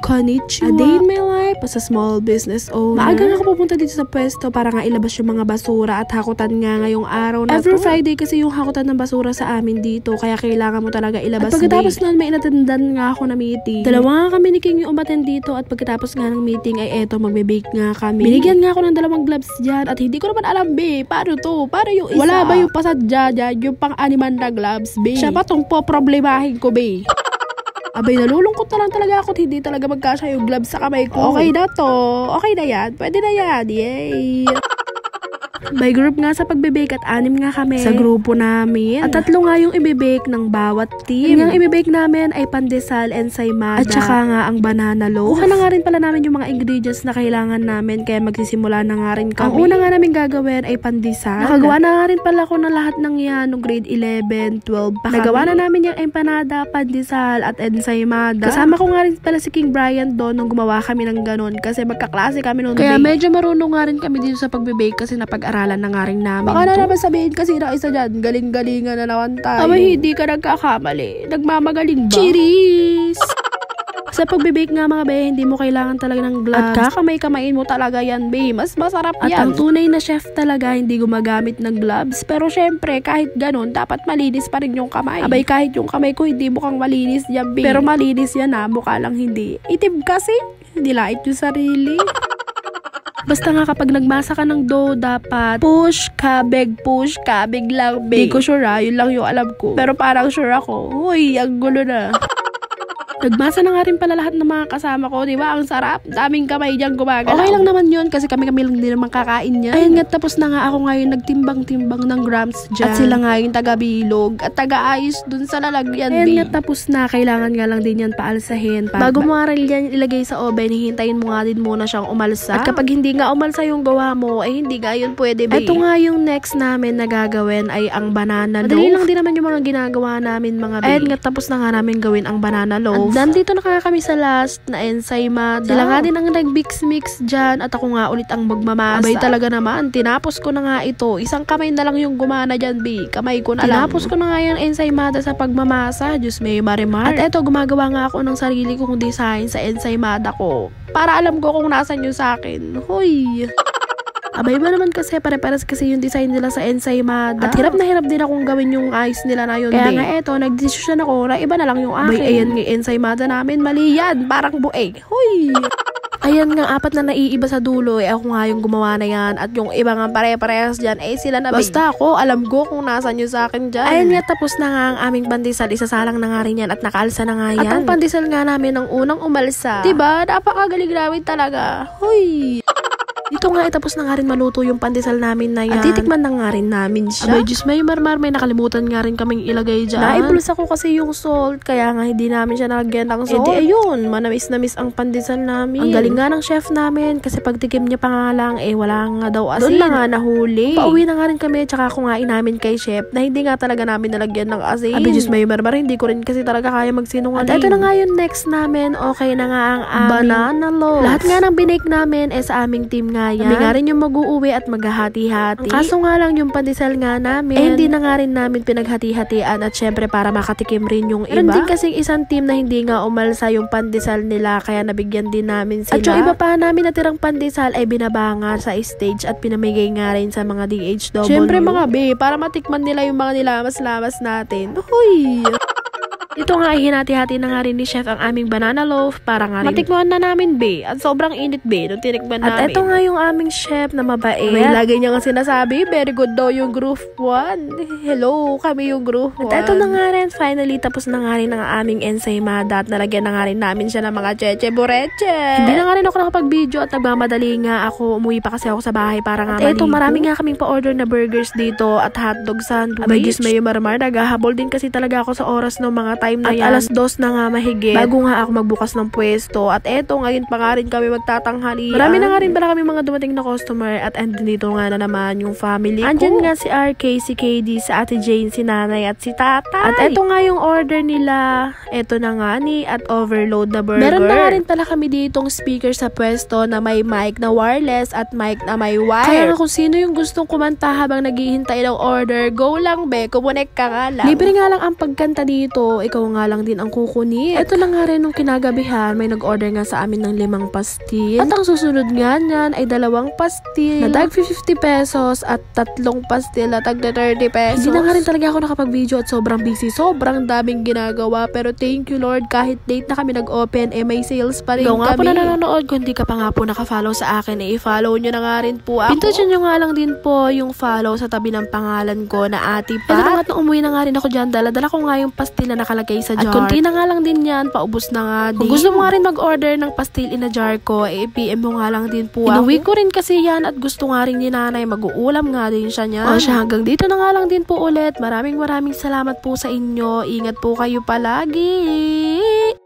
Konnichiwa. A day in my life as a small business owner. Maaga nga ako pupunta dito sa pwesto para nga ilabas yung mga basura at hakutan nga ngayong araw na every Friday kasi yung hakutan ng basura sa amin dito, kaya kailangan mo talaga ilabas. At pagkatapos nun, may inatendan nga ako na meeting. Dalawa nga kami ni King yung umaten dito at pagkatapos nga ng meeting ay eto, magbe-bake nga kami. Binigyan nga ako ng 2 gloves dyan at hindi ko naman alam, be, paano to? Paano yung isa? Wala ba yung pasadya dyan? Yung pang-animan na gloves, be? Siya pa tong po-problemahin ko, be. Abay, nalulungkot na lang talaga ako at hindi talaga magkasya yung gloves sa kamay ko. Okay na to. Okay na yan. Pwede na yan. Yay! By group nga sa pagbe-bake at 6 nga kami sa grupo namin. At 3 nga yung i-bake ng bawat team. Yung i-bake namin ay pandesal, ensaymada, at saka nga ang banana loaf. Kuha na nga rin pala namin yung mga ingredients na kailangan namin, kaya magsisimula na nga rin kami. Ang una nga namin gagawin ay pandesal. Nakagawa na nga rin pala ako ng lahat ng yan nung grade 11, 12 pa kami. Nagawa na namin yung empanada, pandesal at ensaymada. Kasama ko nga rin pala si King Brian doon nung gumawa kami ng ganun kasi magkaklase kami noon. Kaya medyo marunong nga rin kami dito sa pagbe-bake kasi napag-aralan na nga rin namin. Baka na naman sabihin kasi na isa dyan, galing-galingan na naman tayo. Abay, hindi ka nagkakamali. Nagmamagaling ba? Cheers! Sa pagbe-bake nga mga be, hindi mo kailangan talaga ng gloves. At kakamay-kamayin mo talaga yan, be. Mas masarap yan. At ang tunay na chef talaga, hindi gumagamit ng gloves. Pero syempre, kahit ganun, dapat malinis pa rin yung kamay. Abay, kahit yung kamay ko, hindi mukhang malinis yan, be. Pero malinis yan ha, mukha lang hindi. Itim kasi, hindi lait yung sarili. Basta nga kapag nagmasa ka ng dough, dapat push, kabig lang, be. Hindi ko sure ha, yun lang yung alam ko. Pero parang sure ako, uy, ang gulo na. Nagmasa na nga rin pala lahat ng mga kasama ko, di ba? Ang sarap. Daming kamay dyan gumagalaw. Okay lang naman yun kasi kami lang din naman kakain niya. Ayun nga, tapos na nga ako ngayon nagtimbang-timbang ng grams dyan. At sila nga yung taga-bilog at taga-ayos dun sa lalagyan. Ayun nga, tapos na. Kailangan nga lang din yan paalsahin. Bago mo nga rin yan ilagay sa oven, hihintayin mo nga din muna siyang umalsa. At kapag hindi nga umalsa yung gawa mo, ay hindi nga yun pwede, be. Ito nga yung next namin na gagawin ay ang banana loaf. Madali lang din naman yung mga ginagawa namin, mga be. Ayun nga, tapos na nga namin gawin ang banana loaf. Nandito na kami sa last na ensaymada. Sila nga din ang nag-mix dyan at ako nga ulit ang magmamasa. Abay talaga naman, tinapos ko na nga ito. Isang kamay na lang yung gumana dyan, be. Kamay ko na lang. Tinapos ko na nga yung ensaymada sa pagmamasa. Diyos may marimar. At eto, gumagawa nga ako ng sarili kong design sa ensaymada ko. Para alam ko kung nasan yung sa akin. Hoy! Abay ba naman kasi pare-pares kasi yung design nila sa ensaymada. At hirap na hirap din akong gawin yung eyes nila na yun. Kaya nga eto, nag-decision ako na iba na lang yung akin. Abay, ayan nga ensaymada namin. Mali yan. Parang bueg. Hoy! Ayan nga, 4 na naiiba sa dulo. Ako nga yung gumawa na yan. At yung iba nga pare-parehas dyan, sila na. Basta ako, alam ko kung nasan yung sa akin dyan. Ayan nga, tapos na nga ang aming pandesal. Isasalang na nga rin yan at nakaalsa na nga yan. At ang pandesal nga namin ng unang umalsa. Diba? Napakagaling namin talaga. Hoy! Dito nga, tapos na nga rin maluto yung pandesal namin na yan. At titikman na nga rin namin siya. Abay, Diyos may marmar, may nakalimutan nga rin kaming ilagay dyan. Naibulsa ko kasi yung salt, kaya nga hindi namin siya nalagyan ng salt. Di ayun, manamis na miss ang pandesal namin. Ang galing nga ng chef namin, kasi pagtikim niya pa nga lang, wala nga daw asin. Doon na nga nahuli. Pauwi na nga rin kami, tsaka kumain namin kay chef, na hindi nga talaga namin nalagyan ng asin. Abay, Diyos may marmar, hindi ko rin kasi talaga kaya magsinungaling. At ito na nga yung next namin, okay na nga ang aming banana loaf. Lahat nga ng binake namin, sa aming team nga yan. Kami nga rin yung mag-uuwi at maghahati-hati. Ang kaso nga lang yung pandesal nga namin, hindi na nga rin namin pinaghati-hatian at syempre para makatikim rin yung iba. Meron din kasing isang team na hindi nga umalsa yung pandesal nila kaya nabigyan din namin sila. At yung iba pa namin natirang pandesal ay binaba nga sa stage at pinamigay nga rin sa mga DHW. Syempre mga be, para matikman nila yung mga nilamas-lamas natin. Uy! Ito nga, hinati-hati na nga rin ni chef ang aming banana loaf para nga rin matikman na namin, be. At sobrang init, be, nung tinikman namin. At ito nga yung aming chef na mabait. May lagi niya nga sinasabi, very good daw yung group 1. Hello, kami yung group 1. At ito na nga rin, finally, tapos na nga rin ang aming ensaymada at nalagyan na nga rin namin siya ng mga cheche bureche. Hindi na nga rin ako nakapag-video at nagmamadali nga ako. Umuwi pa kasi ako sa bahay para nga maligo. At ito, marami nga kaming pa-order na burgers dito at hotdog sandwich. Abay, Diyos may marmar, naghahabol din kasi talaga ako sa oras ng mga time na yan. At alas 2 na nga mahigit bago nga ako magbukas ng pwesto. At eto, ngayon pa nga rin kami magtatanghalian. Marami na nga rin pala kami mga dumating na customer. At andito nga na naman yung family ko. Andyan nga si RK, si KD, si Ate Jane, si Nanay at si Tatay. At eto nga yung order nila. Eto na nga ni at overload na burger. Meron na nga rin pala kami ditong speaker sa pwesto na may mic na wireless at mic na may wire. Kaya nga kung sino yung gustong kumanta habang naghihintay ng order, go lang be, kumunek ka nga lang. Libre nga lang ang pagkanta dito. ikaw nga lang din ang kukunin. Ito na nga rin nung kinagabihan, may nag-order nga sa amin ng 5 pastil. At ang susunod nga niyan ay 2 pastil na tag 50 pesos at 3 pastil na tag 30 pesos. Hindi na nga rin talaga ako nakapag-video at sobrang busy. Sobrang daming ginagawa. Pero thank you Lord, kahit late na kami nag-open, may sales pa rin kami. Nga po na nanonood, kung hindi ka pa nga po nakafollow sa akin, i-follow nyo na nga rin po ako. Pindutin nyo nga lang din po yung follow sa tabi ng pangalan ko na Ate Pat. Ito na nga, umuwi na nga rin ako dyan. Dala ko nga yung pastil na nakalagay sa jar. At kunti na nga lang din yan, paubos na nga din. Kung gusto mo nga rin mag-order ng pastil in a jar ko, PM mo nga lang din po ako. Inuwi ko rin kasi yan at gusto nga rin ni nanay, mag-uulam nga din siya niya. O siya, hanggang dito na nga lang din po ulit. Maraming salamat po sa inyo. Ingat po kayo palagi.